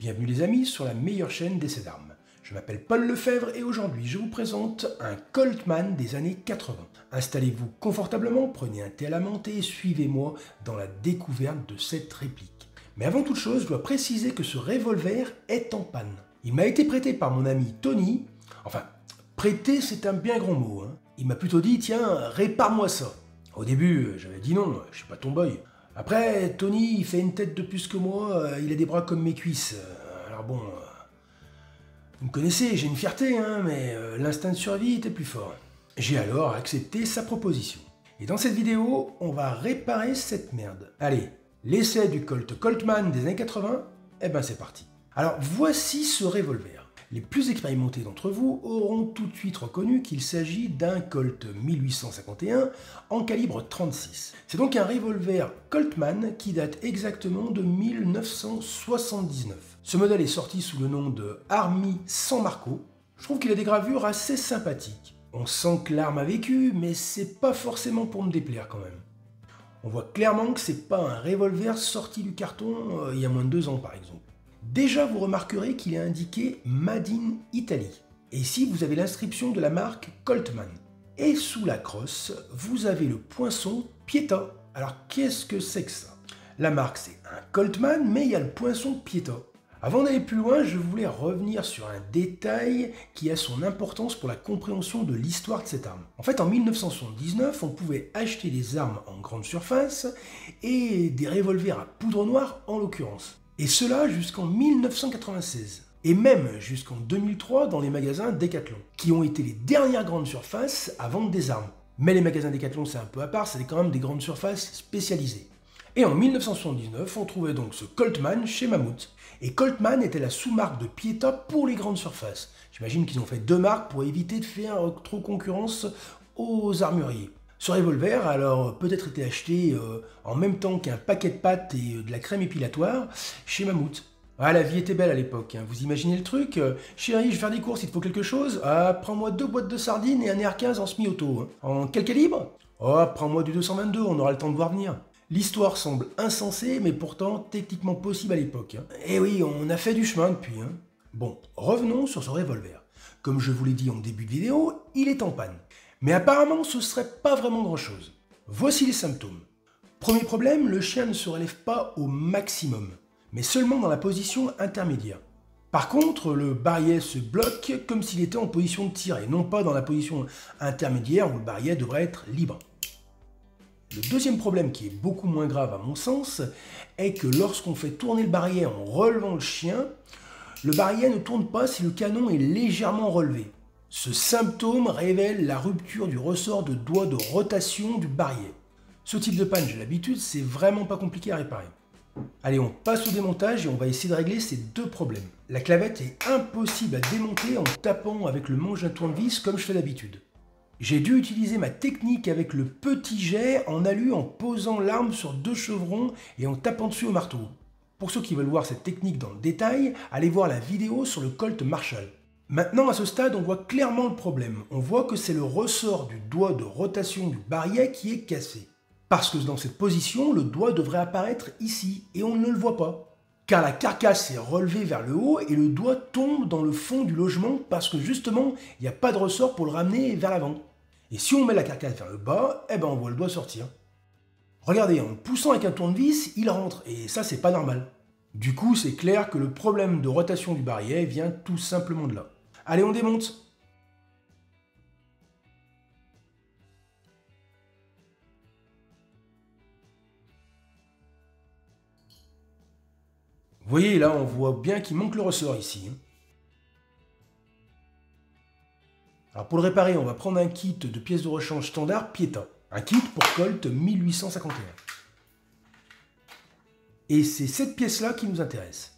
Bienvenue les amis sur la meilleure chaîne d'essais d'armes. Je m'appelle Paul Lefebvre et aujourd'hui je vous présente un Coltman des années 80. Installez-vous confortablement, prenez un thé à la menthe et suivez-moi dans la découverte de cette réplique. Mais avant toute chose, je dois préciser que ce revolver est en panne. Il m'a été prêté par mon ami Tony. Enfin, prêter c'est un bien grand mot. Il m'a plutôt dit, tiens, répare-moi ça. Au début, j'avais dit non, je suis pas ton boy. Après, Tony, il fait une tête de plus que moi, il a des bras comme mes cuisses. Alors bon, vous me connaissez, j'ai une fierté, mais l'instinct de survie était plus fort. J'ai alors accepté sa proposition. Et dans cette vidéo, on va réparer cette merde. Allez, l'essai du Colt Coltman des années 80, eh ben c'est parti. Alors voici ce revolver. Les plus expérimentés d'entre vous auront tout de suite reconnu qu'il s'agit d'un Colt 1851 en calibre 36. C'est donc un revolver Coltman qui date exactement de 1979. Ce modèle est sorti sous le nom de Army San Marco. Je trouve qu'il a des gravures assez sympathiques. On sent que l'arme a vécu, mais c'est pas forcément pour me déplaire quand même. On voit clairement que c'est pas un revolver sorti du carton il y a moins de 2 ans par exemple. Déjà, vous remarquerez qu'il est indiqué Made in Italy. Et ici, vous avez l'inscription de la marque Coltman. Et sous la crosse, vous avez le poinçon Pieta. Alors, qu'est-ce que c'est que ça? La marque, c'est un Coltman, mais il y a le poinçon Pieta. Avant d'aller plus loin, je voulais revenir sur un détail qui a son importance pour la compréhension de l'histoire de cette arme. En fait, en 1979, on pouvait acheter des armes en grande surface et des revolvers à poudre noire en l'occurrence. Et cela jusqu'en 1996. Et même jusqu'en 2003 dans les magasins Decathlon, qui ont été les dernières grandes surfaces à vendre des armes. Mais les magasins Decathlon, c'est un peu à part, c'est quand même des grandes surfaces spécialisées. Et en 1979, on trouvait donc ce Coltman chez Mammouth. Et Coltman était la sous-marque de Pieta pour les grandes surfaces. J'imagine qu'ils ont fait 2 marques pour éviter de faire trop concurrence aux armuriers. Ce revolver a alors peut-être été acheté en même temps qu'un paquet de pâtes et de la crème épilatoire chez Mammouth. Ah, la vie était belle à l'époque, vous imaginez le truc? Chérie, je vais faire des courses, il te faut quelque chose? Ah, prends-moi 2 boîtes de sardines et un R15 en semi-auto. En quel calibre? Oh, prends-moi du 222, on aura le temps de voir venir. L'histoire semble insensée, mais pourtant techniquement possible à l'époque. Et oui, on a fait du chemin depuis. Bon, revenons sur ce revolver. Comme je vous l'ai dit en début de vidéo, il est en panne. Mais apparemment, ce serait pas vraiment grand-chose. Voici les symptômes. Premier problème, le chien ne se relève pas au maximum, mais seulement dans la position intermédiaire. Par contre, le barillet se bloque comme s'il était en position de tir, et non pas dans la position intermédiaire où le barillet devrait être libre. Le deuxième problème, qui est beaucoup moins grave à mon sens, est que lorsqu'on fait tourner le barillet en relevant le chien, le barillet ne tourne pas si le canon est légèrement relevé. Ce symptôme révèle la rupture du ressort de doigt de rotation du barillet. Ce type de panne, j'ai l'habitude, c'est vraiment pas compliqué à réparer. Allez, on passe au démontage et on va essayer de régler ces 2 problèmes. La clavette est impossible à démonter en tapant avec le manche d'un tournevis comme je fais d'habitude. J'ai dû utiliser ma technique avec le petit jet en alu en posant l'arme sur 2 chevrons et en tapant dessus au marteau. Pour ceux qui veulent voir cette technique dans le détail, allez voir la vidéo sur le Colt Marshall. Maintenant, à ce stade, on voit clairement le problème. On voit que c'est le ressort du doigt de rotation du barillet qui est cassé. Parce que dans cette position, le doigt devrait apparaître ici, et on ne le voit pas. Car la carcasse est relevée vers le haut et le doigt tombe dans le fond du logement parce que justement, il n'y a pas de ressort pour le ramener vers l'avant. Et si on met la carcasse vers le bas, on voit le doigt sortir. Regardez, en le poussant avec un tournevis, il rentre, et ça c'est pas normal. Du coup, c'est clair que le problème de rotation du barillet vient tout simplement de là. Allez, on démonte. Vous voyez, là, on voit bien qu'il manque le ressort ici. Alors, pour le réparer, on va prendre un kit de pièces de rechange standard Pieta. Un kit pour Colt 1851. Et c'est cette pièce-là qui nous intéresse.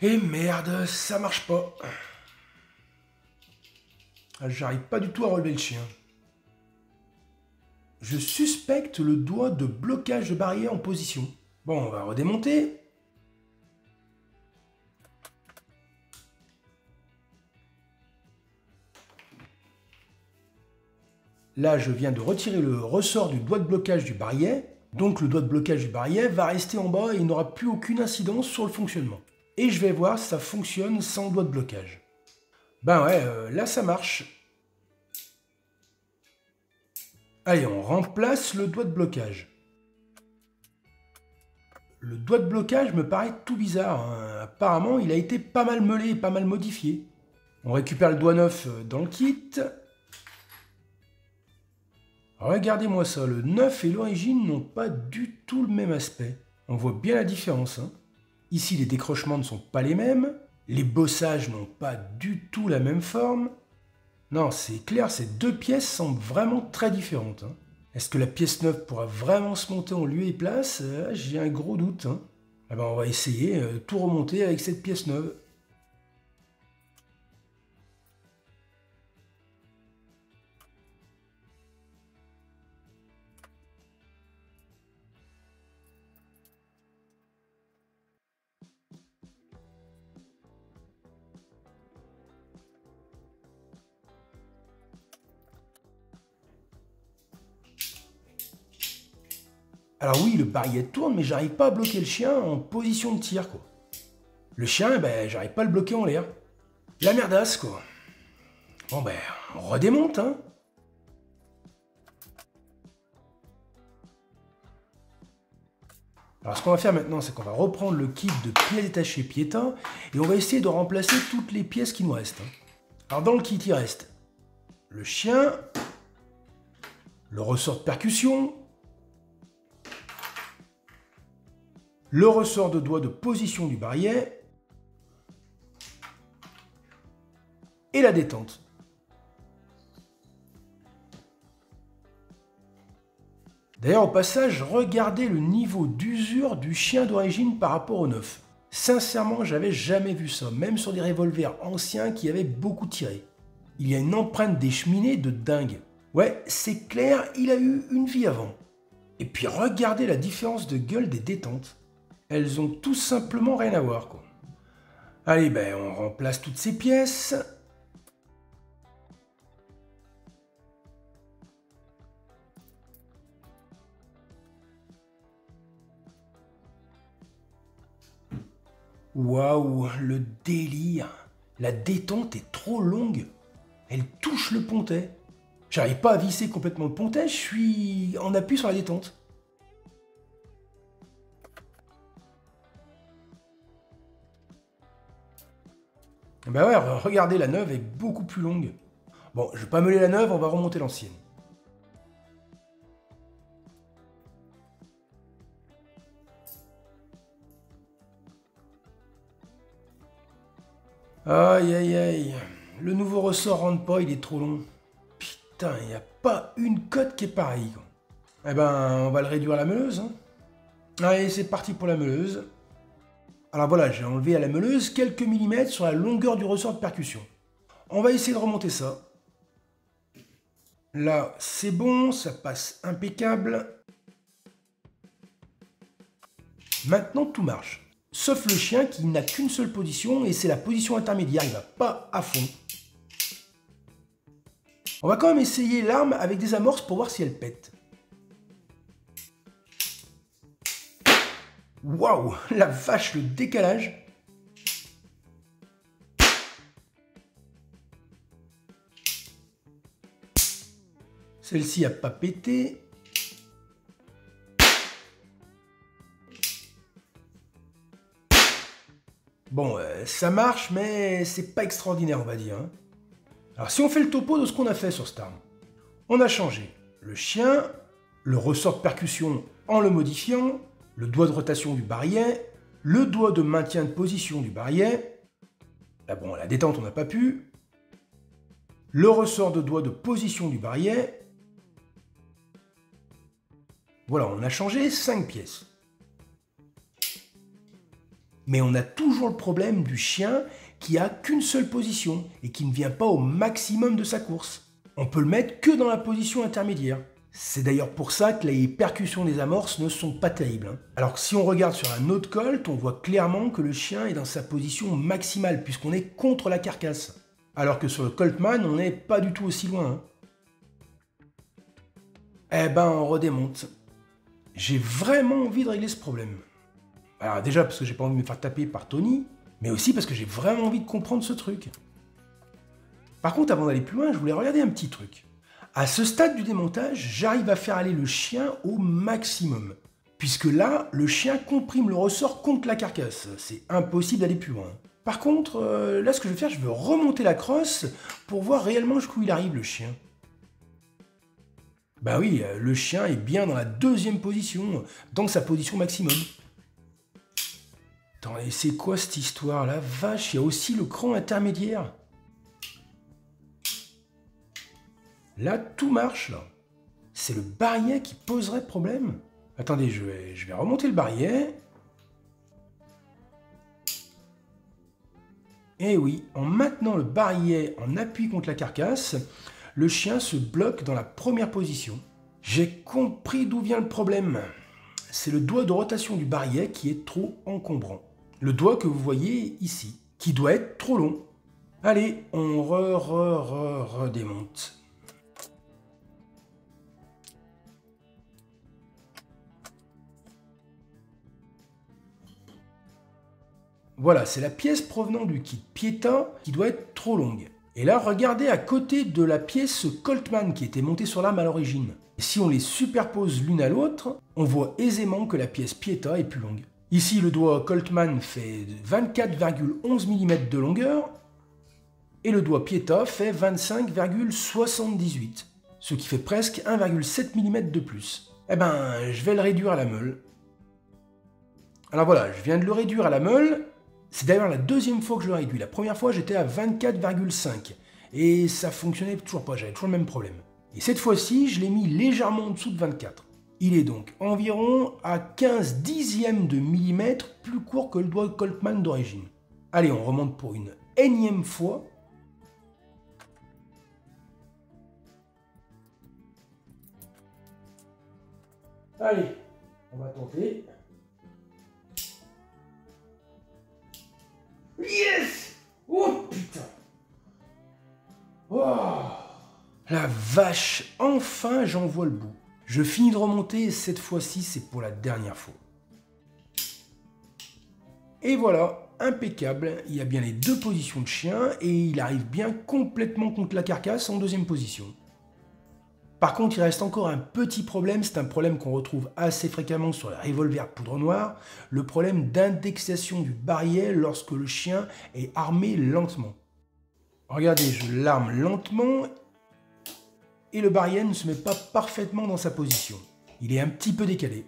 Et merde, ça marche pas. J'arrive pas du tout à relever le chien. Je suspecte le doigt de blocage de barrière en position. Bon, on va redémonter. Là, je viens de retirer le ressort du doigt de blocage du barillet. Donc le doigt de blocage du barillet va rester en bas et il n'aura plus aucune incidence sur le fonctionnement. Et je vais voir si ça fonctionne sans doigt de blocage. Ben ouais, là ça marche. Allez, on remplace le doigt de blocage. Le doigt de blocage me paraît tout bizarre, hein. Apparemment, il a été pas mal meulé et pas mal modifié. On récupère le doigt neuf dans le kit. Regardez-moi ça, le neuf et l'origine n'ont pas du tout le même aspect. On voit bien la différence, hein. Ici, les décrochements ne sont pas les mêmes. Les bossages n'ont pas du tout la même forme. Non, c'est clair, ces deux pièces semblent vraiment très différentes, hein. Est-ce que la pièce neuve pourra vraiment se monter en lieu et place? J'ai un gros doute, hein. Ah ben, on va essayer tout remonter avec cette pièce neuve. Alors oui, le barillet tourne, mais j'arrive pas à bloquer le chien en position de tir, quoi. Le chien, ben, j'arrive pas à le bloquer en l'air. La merdasse, quoi. Bon ben, on redémonte, hein. Alors ce qu'on va faire maintenant, c'est qu'on va reprendre le kit de pièces détachées Pieta et on va essayer de remplacer toutes les pièces qui nous restent, hein. Alors dans le kit, il reste le chien, le ressort de percussion, le ressort de doigt de position du barillet et la détente. D'ailleurs, au passage, regardez le niveau d'usure du chien d'origine par rapport au neuf. Sincèrement, j'avais jamais vu ça, même sur des revolvers anciens qui avaient beaucoup tiré. Il y a une empreinte des cheminées de dingue. Ouais, c'est clair, il a eu une vie avant. Et puis regardez la différence de gueule des détentes. Elles ont tout simplement rien à voir, quoi. Allez, ben, on remplace toutes ces pièces. Waouh, le délire. La détente est trop longue. Elle touche le pontet. J'arrive pas à visser complètement le pontet, je suis en appui sur la détente. Bah ouais, regardez, la neuve est beaucoup plus longue. Bon, je vais pas meuler la neuve, on va remonter l'ancienne. Aïe aïe aïe. Le nouveau ressort rentre pas, il est trop long. Putain, il n'y a pas une cote qui est pareille, quoi. Eh ben, on va le réduire à la meuleuse, hein. Allez, c'est parti pour la meuleuse. Alors voilà, j'ai enlevé à la meuleuse quelques millimètres sur la longueur du ressort de percussion. On va essayer de remonter ça. Là, c'est bon, ça passe impeccable. Maintenant, tout marche. Sauf le chien qui n'a qu'une seule position et c'est la position intermédiaire, il va pas à fond. On va quand même essayer l'arme avec des amorces pour voir si elle pète. Waouh, la vache, le décalage. Celle-ci a pas pété. Bon, ça marche, mais c'est pas extraordinaire, on va dire, hein. Alors si on fait le topo de ce qu'on a fait sur cette arme, on a changé le chien, le ressort de percussion en le modifiant, le doigt de rotation du barillet, le doigt de maintien de position du barillet. Là bon, la détente on n'a pas pu. Le ressort de doigt de position du barillet. Voilà, on a changé 5 pièces. Mais on a toujours le problème du chien qui a qu'une seule position et qui ne vient pas au maximum de sa course. On peut le mettre que dans la position intermédiaire. C'est d'ailleurs pour ça que les percussions des amorces ne sont pas terribles, hein. Alors que si on regarde sur un autre Colt, on voit clairement que le chien est dans sa position maximale puisqu'on est contre la carcasse. Alors que sur le Coltman, on n'est pas du tout aussi loin, hein. Eh ben, on redémonte. J'ai vraiment envie de régler ce problème. Alors déjà parce que j'ai pas envie de me faire taper par Tony, mais aussi parce que j'ai vraiment envie de comprendre ce truc. Par contre, avant d'aller plus loin, je voulais regarder un petit truc. À ce stade du démontage, j'arrive à faire aller le chien au maximum. Puisque là, le chien comprime le ressort contre la carcasse. C'est impossible d'aller plus loin. Par contre, là ce que je vais faire, je veux remonter la crosse pour voir réellement jusqu'où il arrive le chien. Bah oui, le chien est bien dans la deuxième position, dans sa position maximum. Attendez, c'est quoi cette histoire là? Vache, il y a aussi le cran intermédiaire. Là, tout marche, là. C'est le barillet qui poserait problème. Attendez, je vais remonter le barillet. Et oui, en maintenant le barillet en appui contre la carcasse, le chien se bloque dans la première position. J'ai compris d'où vient le problème. C'est le doigt de rotation du barillet qui est trop encombrant. Le doigt que vous voyez ici, qui doit être trop long. Allez, on redémonte. Voilà, c'est la pièce provenant du kit Pieta qui doit être trop longue. Et là, regardez à côté de la pièce Coltman qui était montée sur l'arme à l'origine. Et si on les superpose l'une à l'autre, on voit aisément que la pièce Pieta est plus longue. Ici, le doigt Coltman fait 24,11 mm de longueur et le doigt Pieta fait 25,78, ce qui fait presque 1,7 mm de plus. Eh ben, je vais le réduire à la meule. Alors voilà, je viens de le réduire à la meule. C'est d'ailleurs la deuxième fois que je le réduis. La première fois, j'étais à 24,5 et ça fonctionnait toujours pas, j'avais toujours le même problème. Et cette fois-ci, je l'ai mis légèrement en dessous de 24. Il est donc environ à 15 dixièmes de millimètre plus court que le doigt Coltman d'origine. Allez, on remonte pour une énième fois. Allez, on va tenter. Yes! Oh putain! Oh! La vache! Enfin, j'en vois le bout. Je finis de remonter et cette fois-ci, c'est pour la dernière fois. Et voilà, impeccable. Il y a bien les deux positions de chien et il arrive bien complètement contre la carcasse en deuxième position. Par contre, il reste encore un petit problème, c'est un problème qu'on retrouve assez fréquemment sur les revolvers poudre noire, le problème d'indexation du barillet lorsque le chien est armé lentement. Regardez, je l'arme lentement et le barillet ne se met pas parfaitement dans sa position. Il est un petit peu décalé.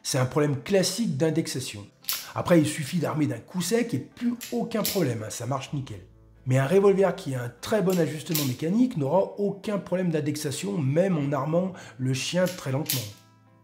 C'est un problème classique d'indexation. Après, il suffit d'armer d'un coup sec et plus aucun problème, ça marche nickel. Mais un revolver qui a un très bon ajustement mécanique n'aura aucun problème d'indexation, même en armant le chien très lentement.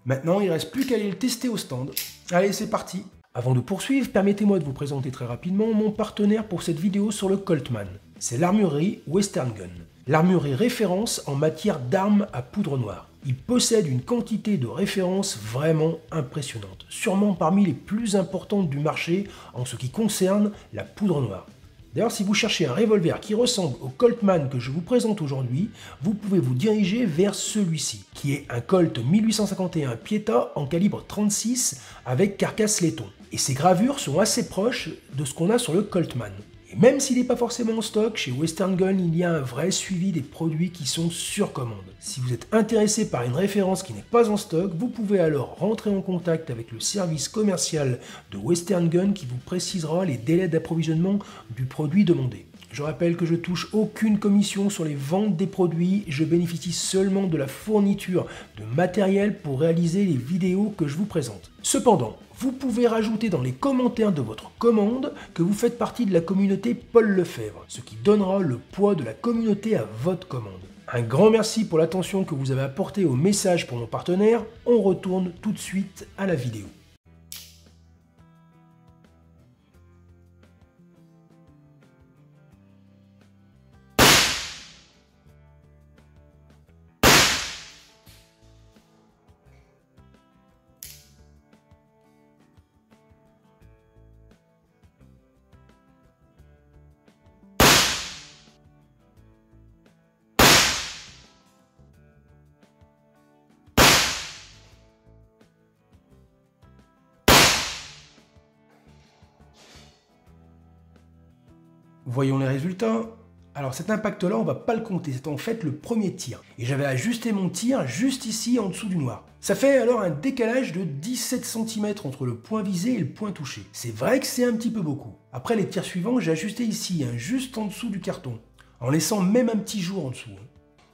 Maintenant, il ne reste plus qu'à aller le tester au stand. Allez, c'est parti! Avant de poursuivre, permettez-moi de vous présenter très rapidement mon partenaire pour cette vidéo sur le Coltman. C'est l'armurerie Western Gun. L'armurerie référence en matière d'armes à poudre noire. Il possède une quantité de références vraiment impressionnante, sûrement parmi les plus importantes du marché en ce qui concerne la poudre noire. D'ailleurs, si vous cherchez un revolver qui ressemble au Coltman que je vous présente aujourd'hui, vous pouvez vous diriger vers celui-ci, qui est un Colt 1851 Pieta en calibre 36 avec carcasse laiton. Et ces gravures sont assez proches de ce qu'on a sur le Coltman. Et même s'il n'est pas forcément en stock, chez Western Gun, il y a un vrai suivi des produits qui sont sur commande. Si vous êtes intéressé par une référence qui n'est pas en stock, vous pouvez alors rentrer en contact avec le service commercial de Western Gun qui vous précisera les délais d'approvisionnement du produit demandé. Je rappelle que je touche aucune commission sur les ventes des produits, je bénéficie seulement de la fourniture de matériel pour réaliser les vidéos que je vous présente. Cependant, vous pouvez rajouter dans les commentaires de votre commande que vous faites partie de la communauté Paul Lefebvre, ce qui donnera le poids de la communauté à votre commande. Un grand merci pour l'attention que vous avez apportée au message pour mon partenaire. On retourne tout de suite à la vidéo. Voyons les résultats. Alors cet impact-là, on va pas le compter, c'est en fait le premier tir. Et j'avais ajusté mon tir juste ici en dessous du noir. Ça fait alors un décalage de 17 cm entre le point visé et le point touché. C'est vrai que c'est un petit peu beaucoup. Après les tirs suivants, j'ai ajusté ici, juste en dessous du carton, en laissant même un petit jour en dessous.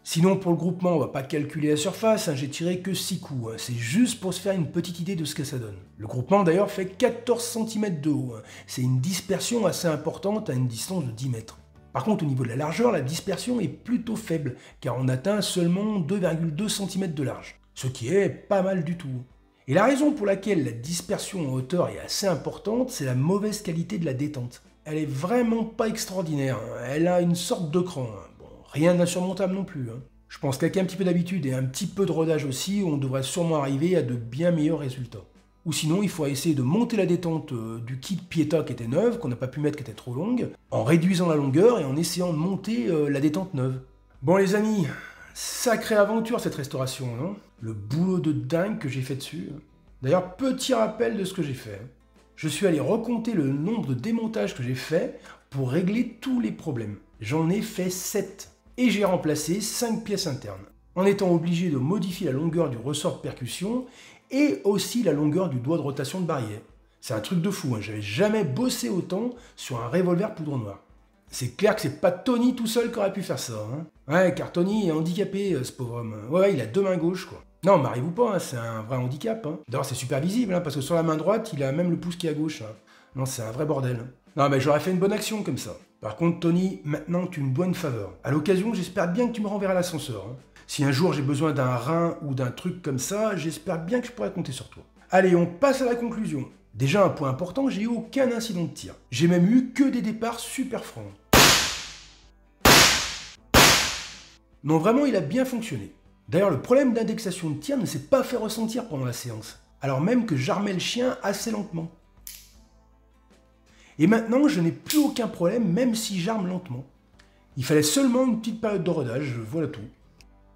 Sinon pour le groupement, on va pas calculer la surface, j'ai tiré que 6 coups, c'est juste pour se faire une petite idée de ce que ça donne. Le groupement d'ailleurs fait 14 cm de haut, c'est une dispersion assez importante à une distance de 10 mètres. Par contre, au niveau de la largeur, la dispersion est plutôt faible, car on atteint seulement 2,2 cm de large, ce qui est pas mal du tout. Et la raison pour laquelle la dispersion en hauteur est assez importante, c'est la mauvaise qualité de la détente. Elle est vraiment pas extraordinaire, elle a une sorte de cran. Bon, rien d'insurmontable non plus. Je pense qu'avec un petit peu d'habitude et un petit peu de rodage aussi, on devrait sûrement arriver à de bien meilleurs résultats. Ou sinon, il faut essayer de monter la détente du kit Pieta qui était neuve, qu'on n'a pas pu mettre qui était trop longue, en réduisant la longueur et en essayant de monter la détente neuve. Bon les amis, sacrée aventure cette restauration, non? Le boulot de dingue que j'ai fait dessus. D'ailleurs, petit rappel de ce que j'ai fait. Je suis allé recompter le nombre de démontages que j'ai fait pour régler tous les problèmes. J'en ai fait 7. Et j'ai remplacé 5 pièces internes, en étant obligé de modifier la longueur du ressort de percussion et aussi la longueur du doigt de rotation de barillet. C'est un truc de fou, j'avais jamais bossé autant sur un revolver poudre noire. C'est clair que c'est pas Tony tout seul qui aurait pu faire ça. Ouais, car Tony est handicapé, ce pauvre homme. Ouais, il a 2 mains gauches, quoi. Non, m'arrive-vous pas, c'est un vrai handicap. D'ailleurs, c'est super visible, parce que sur la main droite, il a même le pouce qui est à gauche. Non, c'est un vrai bordel. Non, mais j'aurais fait une bonne action comme ça. Par contre, Tony, maintenant tu me dois une faveur. À l'occasion, j'espère bien que tu me renverras l'ascenseur. Si un jour j'ai besoin d'un rein ou d'un truc comme ça, j'espère bien que je pourrai compter sur toi. Allez, on passe à la conclusion. Déjà, un point important, j'ai eu aucun incident de tir. J'ai même eu que des départs super francs. Non, vraiment, il a bien fonctionné. D'ailleurs, le problème d'indexation de tir ne s'est pas fait ressentir pendant la séance, alors même que j'armais le chien assez lentement. Et maintenant, je n'ai plus aucun problème, même si j'arme lentement. Il fallait seulement une petite période de rodage, voilà tout.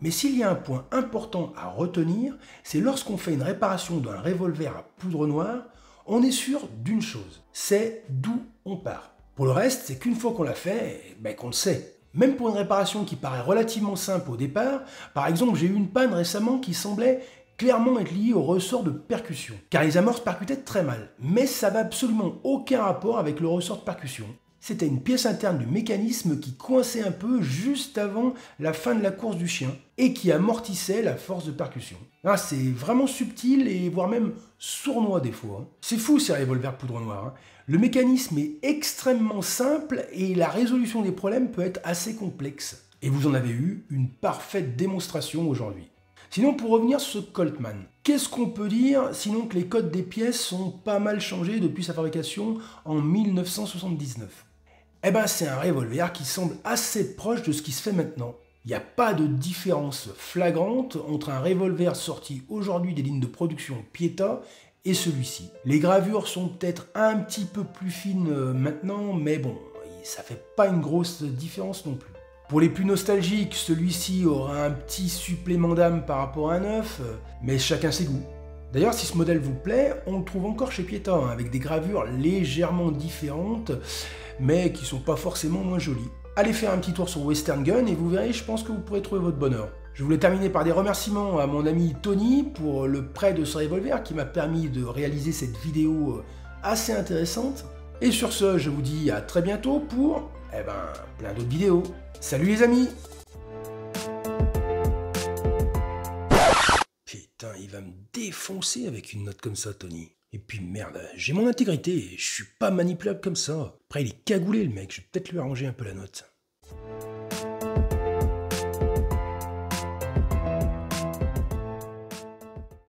Mais s'il y a un point important à retenir, c'est lorsqu'on fait une réparation d'un revolver à poudre noire, on est sûr d'une chose, c'est d'où on part. Pour le reste, c'est qu'une fois qu'on l'a fait, qu'on le sait. Même pour une réparation qui paraît relativement simple au départ, par exemple j'ai eu une panne récemment qui semblait clairement être liée au ressort de percussion, car les amorces percutaient très mal, mais ça n'avait absolument aucun rapport avec le ressort de percussion. C'était une pièce interne du mécanisme qui coinçait un peu juste avant la fin de la course du chien et qui amortissait la force de percussion. C'est vraiment subtil et voire même sournois des fois. C'est fou ces revolvers poudre noire. Le mécanisme est extrêmement simple et la résolution des problèmes peut être assez complexe. Et vous en avez eu une parfaite démonstration aujourd'hui. Sinon, pour revenir sur ce Coltman, qu'est-ce qu'on peut dire sinon que les codes des pièces sont pas mal changés depuis sa fabrication en 1979 ? C'est un revolver qui semble assez proche de ce qui se fait maintenant. Il n'y a pas de différence flagrante entre un revolver sorti aujourd'hui des lignes de production Pieta et celui-ci. Les gravures sont peut-être un petit peu plus fines maintenant, mais bon, ça fait pas une grosse différence non plus. Pour les plus nostalgiques, celui-ci aura un petit supplément d'âme par rapport à un neuf, mais chacun ses goûts. D'ailleurs, si ce modèle vous plaît, on le trouve encore chez Pieta, avec des gravures légèrement différentes, mais qui sont pas forcément moins jolies. Allez faire un petit tour sur Western Gun et vous verrez, je pense que vous pourrez trouver votre bonheur. Je voulais terminer par des remerciements à mon ami Tony pour le prêt de ce revolver qui m'a permis de réaliser cette vidéo assez intéressante. Et sur ce, je vous dis à très bientôt pour plein d'autres vidéos. Salut les amis! Putain, il va me défoncer avec une note comme ça, Tony. Et puis merde, j'ai mon intégrité, je suis pas manipulable comme ça. Après, il est cagoulé le mec, je vais peut-être lui arranger un peu la note.